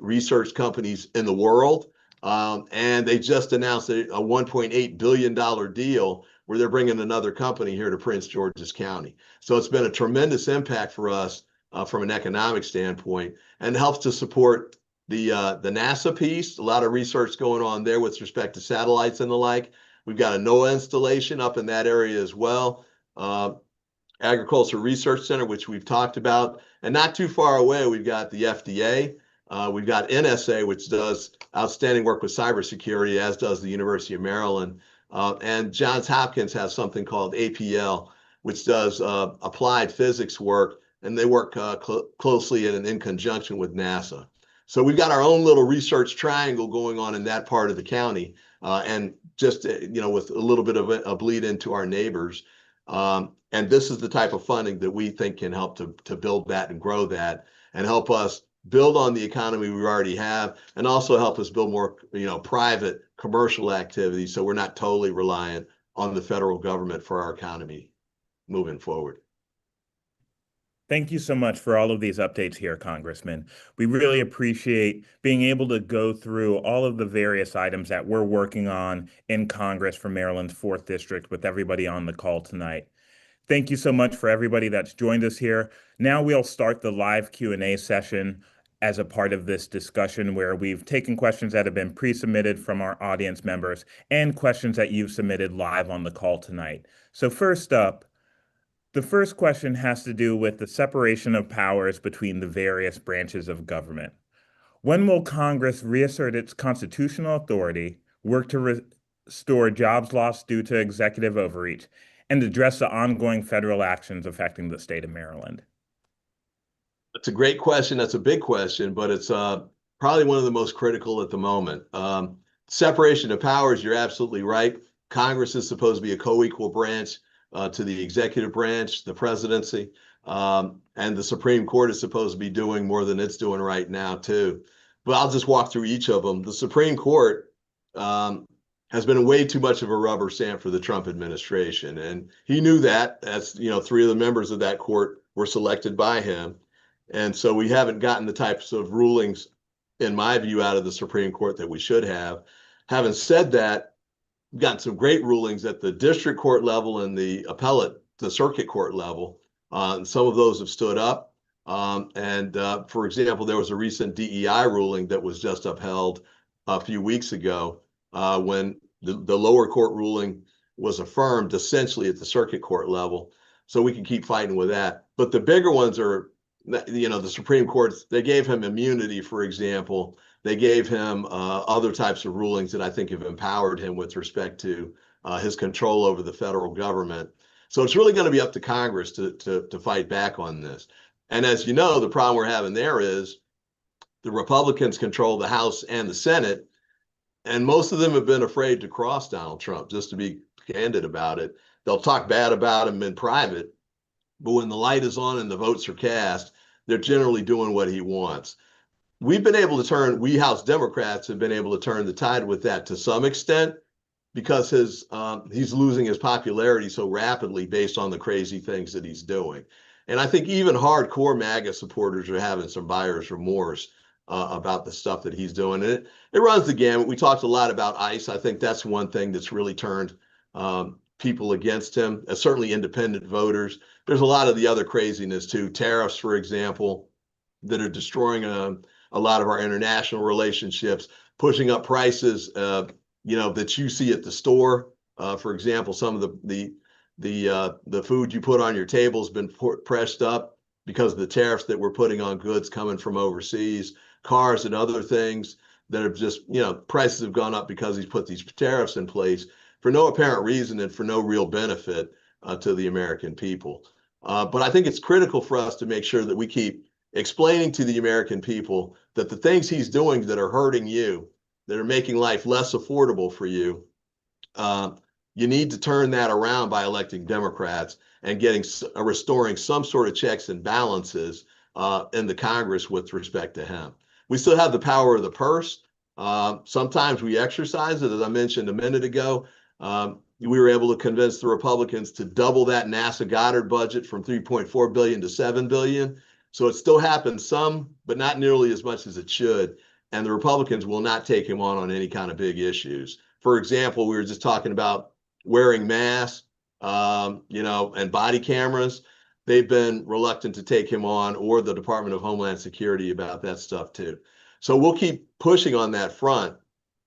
research companies in the world. And they just announced a $1.8 billion deal where they're bringing another company here to Prince George's County. So it's been a tremendous impact for us from an economic standpoint, and helps to support the NASA piece. A lot of research going on there with respect to satellites and the like. We've got a NOAA installation up in that area as well. Agriculture Research Center, which we've talked about. And not too far away, we've got the FDA. We've got NSA, which does outstanding work with cybersecurity, as does the University of Maryland. And Johns Hopkins has something called APL, which does applied physics work, and they work closely and in conjunction with NASA. So we've got our own little research triangle going on in that part of the county, and just with a little bit of a bleed into our neighbors. And this is the type of funding that we think can help to build that and grow that, and help us build on the economy we already have, and also help us build more private commercial activity, so we're not totally reliant on the federal government for our economy moving forward. Thank you so much for all of these updates here, Congressman. We really appreciate being able to go through all of the various items that we're working on in Congress for Maryland's 4th District with everybody on the call tonight. Thank you so much for everybody that's joined us here. Now we'll start the live Q&A session as a part of this discussion, where we've taken questions that have been pre-submitted from our audience members and questions that you've submitted live on the call tonight. So first up, the first question has to do with the separation of powers between the various branches of government. When will Congress reassert its constitutional authority, work to restore jobs lost due to executive overreach, and address the ongoing federal actions affecting the state of Maryland? That's a great question. That's a big question, but it's probably one of the most critical at the moment. Separation of powers, you're absolutely right. Congress is supposed to be a co-equal branch to the executive branch, the presidency, and the Supreme Court is supposed to be doing more than it's doing right now, too. But I'll just walk through each of them. The Supreme Court has been way too much of a rubber stamp for the Trump administration, and he knew that. As 3 of the members of that court were selected by him. And so we haven't gotten the types of rulings, in my view, out of the Supreme Court that we should have. Having said that, we've gotten some great rulings at the district court level and the circuit court level. And some of those have stood up. For example, there was a recent DEI ruling that was just upheld a few weeks ago when the lower court ruling was affirmed essentially at the circuit court level. So we can keep fighting with that. But the bigger ones are, the Supreme Court, they gave him immunity, for example. They gave him other types of rulings that I think have empowered him with respect to his control over the federal government. So it's really going to be up to Congress to fight back on this. And as you know, the problem we're having there is the Republicans control the House and the Senate, and most of them have been afraid to cross Donald Trump, just to be candid about it. They'll talk bad about him in private, but when the light is on and the votes are cast, they're generally doing what he wants. We House Democrats have been able to turn the tide with that to some extent, because he's losing his popularity so rapidly based on the crazy things that he's doing. And I think even hardcore MAGA supporters are having some buyer's remorse about the stuff that he's doing. And it runs the gamut. We talked a lot about ICE. I think that's one thing that's really turned people against him, certainly independent voters. There's a lot of the other craziness too. Tariffs, for example, that are destroying a lot of our international relationships, pushing up prices, that you see at the store For example, some of the food you put on your table has been pressed up because of the tariffs that we're putting on goods coming from overseas, cars and other things that have just, prices have gone up because he's put these tariffs in place for no apparent reason and for no real benefit to the American people. But I think it's critical for us to make sure that we keep explaining to the American people that the things he's doing that are hurting you, that are making life less affordable for you, you need to turn that around by electing Democrats and restoring some sort of checks and balances in the Congress with respect to him. We still have the power of the purse. Sometimes we exercise it. As I mentioned a minute ago, we were able to convince the Republicans to double that NASA Goddard budget from $3.4 billion to $7 billion. So it still happens some, but not nearly as much as it should. And the Republicans will not take him on any kind of big issues. For example, we were just talking about wearing masks, and body cameras. They've been reluctant to take him on, or the Department of Homeland Security, about that stuff too. So we'll keep pushing on that front.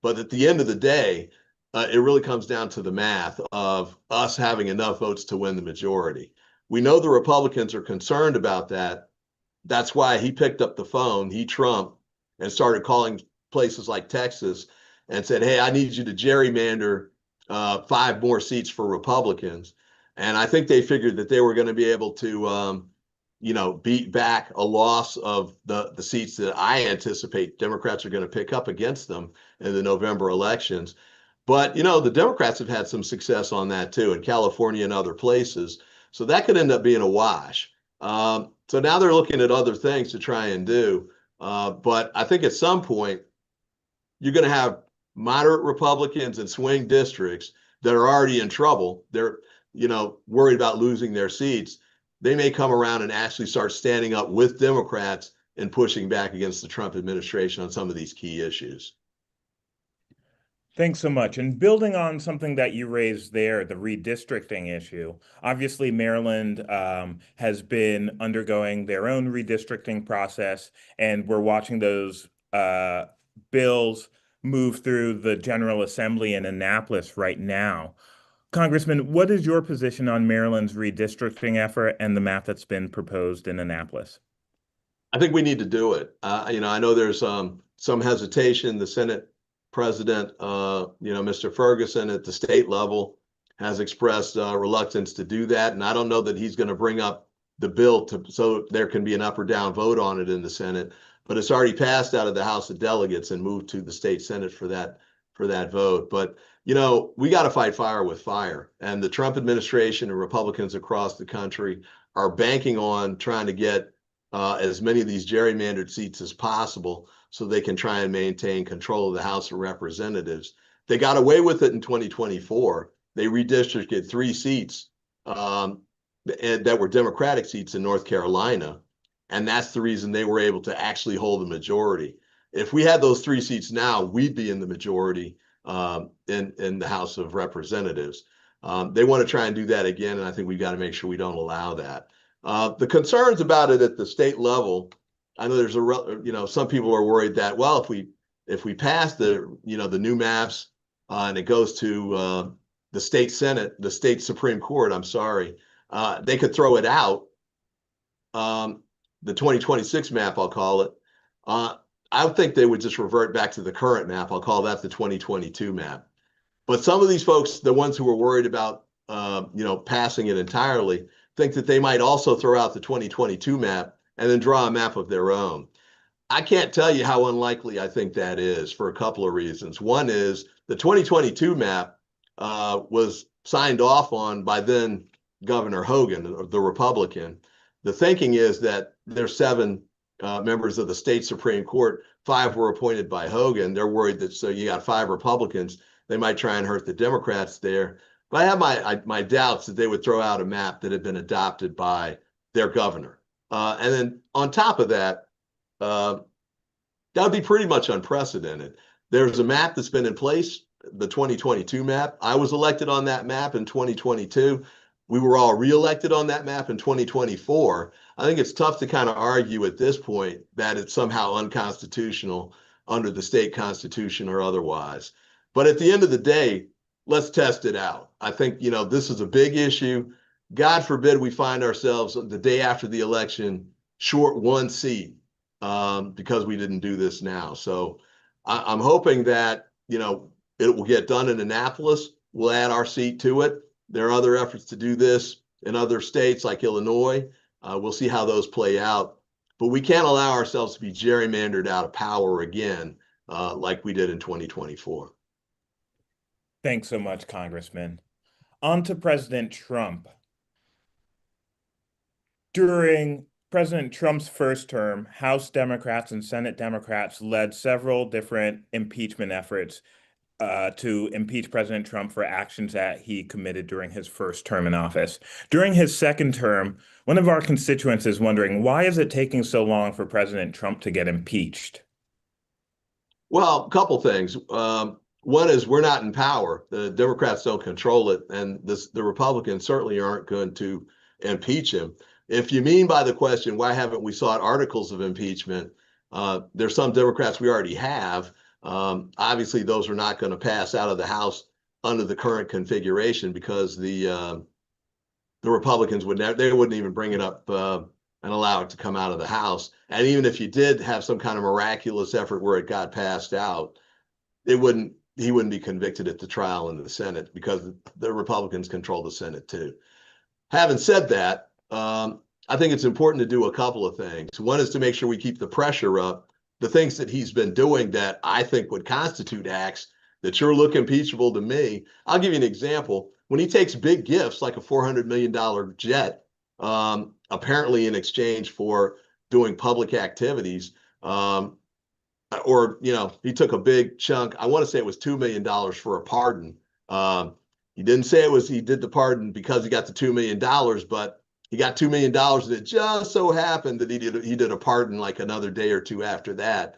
But at the end of the day, it really comes down to the math of us having enough votes to win the majority. We know the Republicans are concerned about that. That's why he picked up the phone, Trump, and started calling places like Texas and said, hey, I need you to gerrymander 5 more seats for Republicans. And I think they figured that they were going to be able to, beat back a loss of the seats that I anticipate Democrats are going to pick up against them in the November elections. But, the Democrats have had some success on that too, in California and other places. So that could end up being a wash. So now they're looking at other things to try and do. But I think at some point, you're going to have moderate Republicans in swing districts that are already in trouble. They're, worried about losing their seats. They may come around and actually start standing up with Democrats and pushing back against the Trump administration on some of these key issues. Thanks so much. And building on something that you raised there, the redistricting issue, obviously Maryland has been undergoing their own redistricting process, and we're watching those bills move through the General Assembly in Annapolis right now. Congressman, what is your position on Maryland's redistricting effort and the map that's been proposed in Annapolis? I think we need to do it. I know there's some hesitation. The Senate President, Mr. Ferguson at the state level has expressed reluctance to do that. And I don't know that he's going to bring up the bill so there can be an up or down vote on it in the Senate. But it's already passed out of the House of Delegates and moved to the state Senate for that vote. But, we got to fight fire with fire. And the Trump administration and Republicans across the country are banking on trying to get as many of these gerrymandered seats as possible so they can try and maintain control of the House of Representatives. They got away with it in 2024. They redistricted 3 seats that were Democratic seats in North Carolina. And that's the reason they were able to actually hold the majority. If we had those 3 seats now, we'd be in the majority in the House of Representatives. They want to try and do that again, and I think we've got to make sure we don't allow that. The concerns about it at the state level, I know there's some people are worried that, well, if we pass the new maps and it goes to the state Senate, the state Supreme Court, I'm sorry, they could throw it out. The 2026 map, I'll call it. I think they would just revert back to the current map. I'll call that the 2022 map. But some of these folks, the ones who were worried about passing it entirely, think that they might also throw out the 2022 map and then draw a map of their own. I can't tell you how unlikely I think that is for a couple of reasons. One is the 2022 map was signed off on by then Governor Hogan, the Republican. The thinking is that there's 7 members of the state Supreme Court, 5 were appointed by Hogan. They're worried that, so you got 5 Republicans, they might try and hurt the Democrats there. But I have my doubts that they would throw out a map that had been adopted by their governor. And then on top of that, that would be pretty much unprecedented. There's a map that's been in place, the 2022 map. I was elected on that map in 2022. We were all reelected on that map in 2024. I think it's tough to kind of argue at this point that it's somehow unconstitutional under the state constitution or otherwise. But at the end of the day, let's test it out. I think, this is a big issue. God forbid we find ourselves the day after the election short one seat because we didn't do this now. So I'm hoping that, it will get done in Annapolis. We'll add our seat to it. There are other efforts to do this in other states like Illinois. We'll see how those play out. But we can't allow ourselves to be gerrymandered out of power again, like we did in 2024. Thanks so much, Congressman. On to President Trump. During President Trump's first term, House Democrats and Senate Democrats led several different impeachment efforts to impeach President Trump for actions that he committed during his first term in office. During his second term, one of our constituents is wondering, why is it taking so long for President Trump to get impeached? Well, a couple things. One is we're not in power. The Democrats don't control it, and the Republicans certainly aren't going to impeach him. If you mean by the question, why haven't we sought articles of impeachment? There's some Democrats we already have. Obviously, those are not going to pass out of the House under the current configuration because the Republicans they wouldn't even bring it up and allow it to come out of the House. And even if you did have some kind of miraculous effort where it got passed out, he wouldn't be convicted at the trial in the Senate because the Republicans control the Senate too. Having said that, I think it's important to do a couple of things. One is to make sure we keep the pressure up. The things that he's been doing that I think would constitute acts that sure look impeachable to me. I'll give you an example. When he takes big gifts like a $400 million jet, apparently in exchange for doing public activities, or, he took a big chunk. I want to say it was $2 million for a pardon. He didn't say he did the pardon because he got the $2 million, but he got $2 million and it just so happened that he did a pardon like another day or two after that.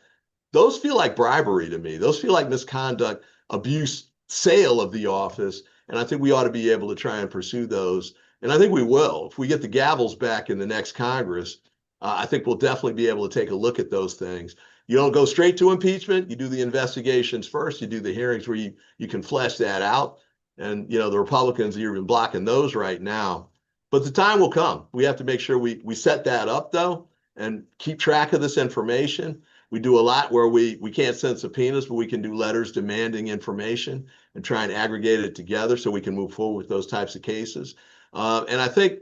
Those feel like bribery to me. Those feel like misconduct, abuse, sale of the office. And I think we ought to be able to try and pursue those. And I think we will. If we get the gavels back in the next Congress, I think we'll definitely be able to take a look at those things. You don't go straight to impeachment. You do the investigations first. You do the hearings where you can flesh that out. And, the Republicans are even blocking those right now. But the time will come. We have to make sure we set that up, though, and keep track of this information. We do a lot where we can't send subpoenas, but we can do letters demanding information and try and aggregate it together so we can move forward with those types of cases. And I think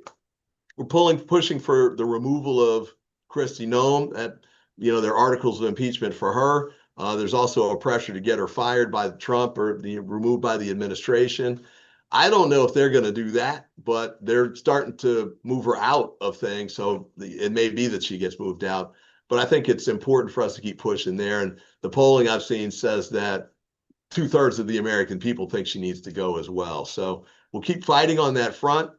we're pushing for the removal of Kristi Noem. There are articles of impeachment for her. There's also a pressure to get her fired by Trump or removed by the administration. I don't know if they're going to do that, but they're starting to move her out of things. So it may be that she gets moved out. But I think it's important for us to keep pushing there. And the polling I've seen says that 2/3 of the American people think she needs to go as well. So we'll keep fighting on that front.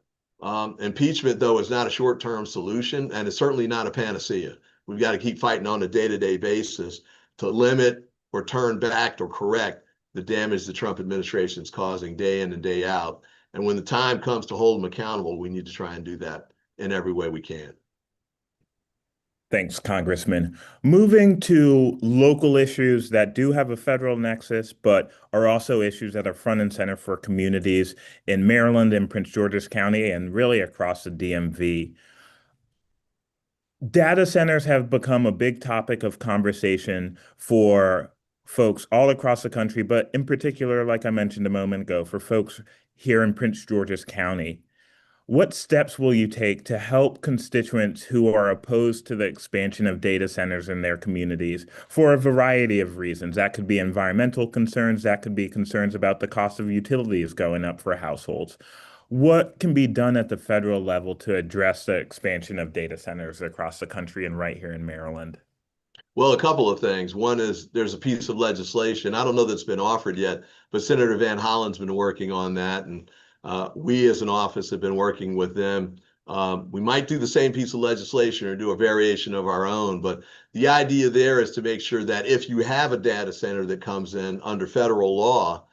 Impeachment, though, is not a short-term solution, and it's certainly not a panacea. We've got to keep fighting on a day-to-day basis to limit or turn back or correct the damage the Trump administration is causing day in and day out. And when the time comes to hold them accountable, we need to try and do that in every way we can. Thanks, Congressman. Moving to local issues that do have a federal nexus, but are also issues that are front and center for communities in Maryland and Prince George's County and really across the DMV. Data centers have become a big topic of conversation for folks all across the country, but in particular, like I mentioned a moment ago, for folks here in Prince George's County. What steps will you take to help constituents who are opposed to the expansion of data centers in their communities for a variety of reasons? That could be environmental concerns, that could be concerns about the cost of utilities going up for households. What can be done at the federal level to address the expansion of data centers across the country and right here in Maryland? Well, a couple of things. One is there's a piece of legislation. I don't know that's been offered yet, but Senator Van Hollen's been working on that. And we as an office have been working with them. We might do the same piece of legislation or do a variation of our own. But the idea there is to make sure that if you have a data center that comes in under federal law,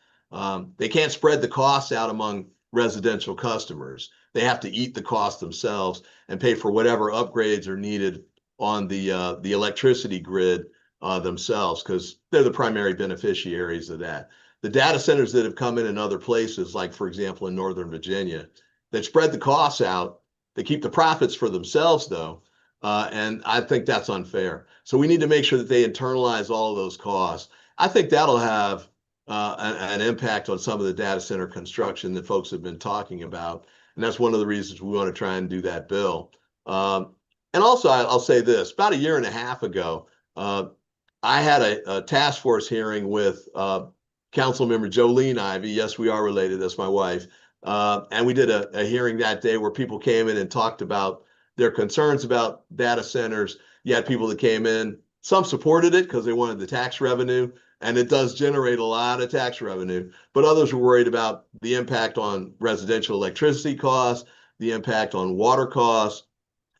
they can't spread the costs out among residential customers. They have to eat the cost themselves and pay for whatever upgrades are needed on the electricity grid themselves, because they're the primary beneficiaries of that. The data centers that have come in other places, like for example in Northern Virginia, that spread the costs out. They keep the profits for themselves though, and I think that's unfair. So we need to make sure that they internalize all of those costs. I think that'll have an impact on some of the data center construction that folks have been talking about, and that's one of the reasons we want to try and do that bill. And also, I'll say this: about a year and a half ago, I had a task force hearing with Councilmember Jolene Ivey. Yes, we are related. That's my wife. And we did a hearing that day where people came in and talked about their concerns about data centers. You had people that came in, some supported it because they wanted the tax revenue, and it does generate a lot of tax revenue. But others were worried about the impact on residential electricity costs, the impact on water costs,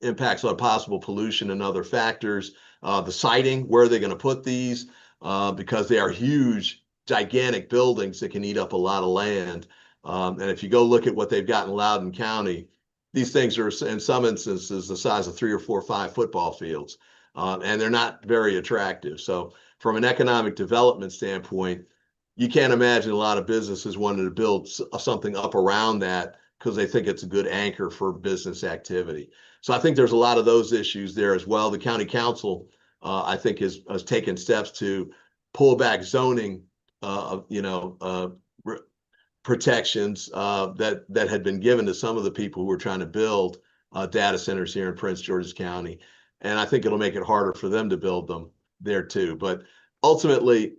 impacts on possible pollution and other factors, the siting, where are they going to put these? Because they are huge, gigantic buildings that can eat up a lot of land. And if you go look at what they've got in Loudoun County, these things are in some instances the size of 3 or 4 or 5 football fields, and they're not very attractive. So from an economic development standpoint, you can't imagine a lot of businesses wanting to build something up around that because they think it's a good anchor for business activity. So I think there's a lot of those issues there as well. The county council, I think, has taken steps to pull back zoning, protections that had been given to some of the people who were trying to build data centers here in Prince George's County. And I think it'll make it harder for them to build them there too. But ultimately,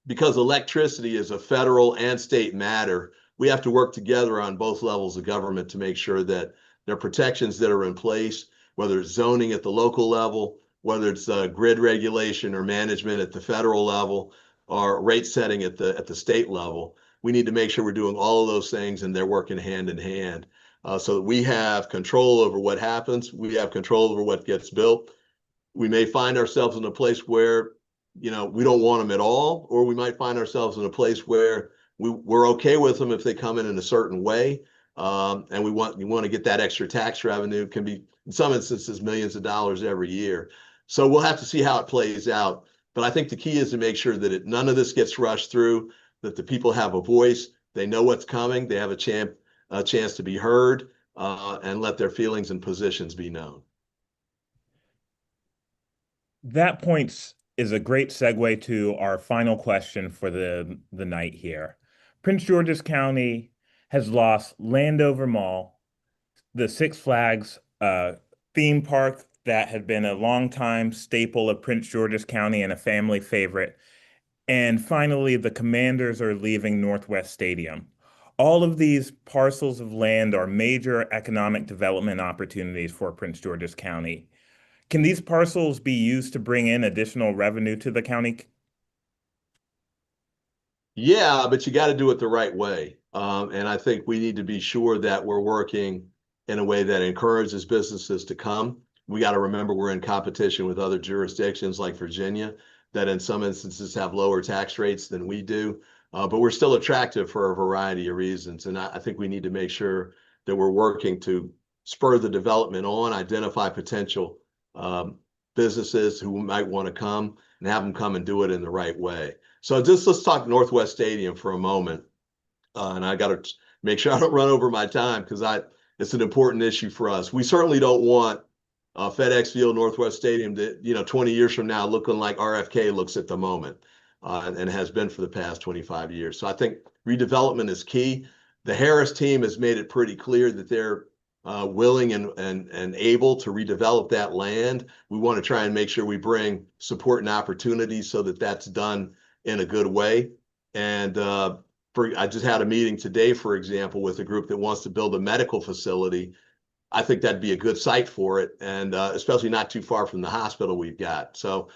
because electricity is a federal and state matter, we have to work together on both levels of government to make sure that there are protections that are in place, whether it's zoning at the local level, whether it's grid regulation or management at the federal level, or rate setting at the state level. We need to make sure we're doing all of those things and they're working hand in hand, so that we have control over what happens. We have control over what gets built. We may find ourselves in a place where, we don't want them at all, or we might find ourselves in a place where we're okay with them if they come in a certain way, and we want to get that extra tax revenue. It can be, in some instances, millions of dollars every year. So we'll have to see how it plays out. But I think the key is to make sure that none of this gets rushed through, that the people have a voice, they know what's coming, they have a chance to be heard, and let their feelings and positions be known. That point is a great segue to our final question for the night here. Prince George's County has lost Landover Mall, the Six Flags theme park that had been a longtime staple of Prince George's County and a family favorite. And finally, the Commanders are leaving Northwest Stadium. All of these parcels of land are major economic development opportunities for Prince George's County. Can these parcels be used to bring in additional revenue to the county? Yeah, but you got to do it the right way. And I think we need to be sure that we're working in a way that encourages businesses to come. We got to remember we're in competition with other jurisdictions like Virginia that in some instances have lower tax rates than we do. But we're still attractive for a variety of reasons. And I think we need to make sure that we're working to spur the development on, identify potential businesses who might want to come, and have them come and do it in the right way. So let's talk Northwest Stadium for a moment. And I got to make sure I don't run over my time because it's an important issue for us. We certainly don't want FedEx Field, Northwest Stadium to, 20 years from now looking like RFK looks at the moment, and has been for the past 25 years. So I think redevelopment is key. The Harris team has made it pretty clear that they're willing and able to redevelop that land. We want to try and make sure we bring support and opportunities so that that's done in a good way. And I just had a meeting today, for example, with a group that wants to build a medical facility. I think that'd be a good site for it, and especially not too far from the hospital we've got. So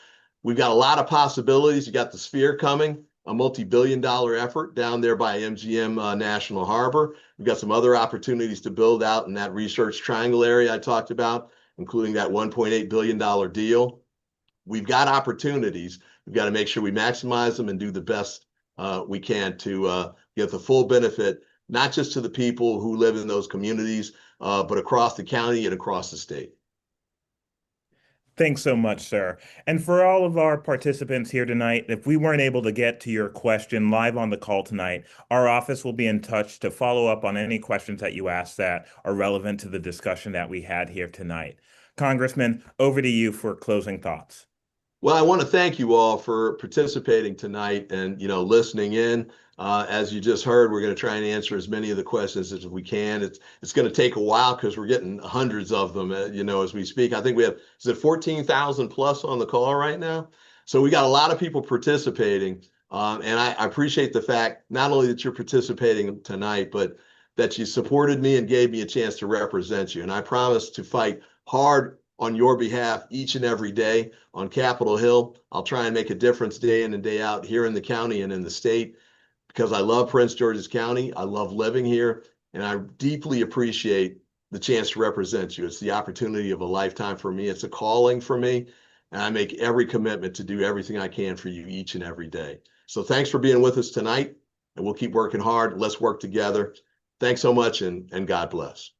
we've got a lot of possibilities. You got the Sphere coming, a multi-billion-dollar effort down there by MGM National Harbor. We've got some other opportunities to build out in that Research Triangle area I talked about, including that $1.8 billion deal. We've got opportunities. We've got to make sure we maximize them and do the best we can to get the full benefit, not just to the people who live in those communities, but across the county and across the state. Thanks so much, sir. And for all of our participants here tonight, if we weren't able to get to your question live on the call tonight, our office will be in touch to follow up on any questions that you asked that are relevant to the discussion that we had here tonight. Congressman, over to you for closing thoughts. Well, I want to thank you all for participating tonight and, listening in. As you just heard, we're going to try and answer as many of the questions as we can. It's going to take a while because we're getting hundreds of them, as we speak. I think we have, is it 14,000 plus on the call right now? So we got a lot of people participating. And I appreciate the fact not only that you're participating tonight, but that you supported me and gave me a chance to represent you. And I promise to fight hard on your behalf each and every day on Capitol Hill. I'll try and make a difference day in and day out here in the county and in the state because I love Prince George's County. I love living here, and I deeply appreciate the chance to represent you. It's the opportunity of a lifetime for me. It's a calling for me, and I make every commitment to do everything I can for you each and every day. So thanks for being with us tonight, and we'll keep working hard. Let's work together. Thanks so much, and God bless.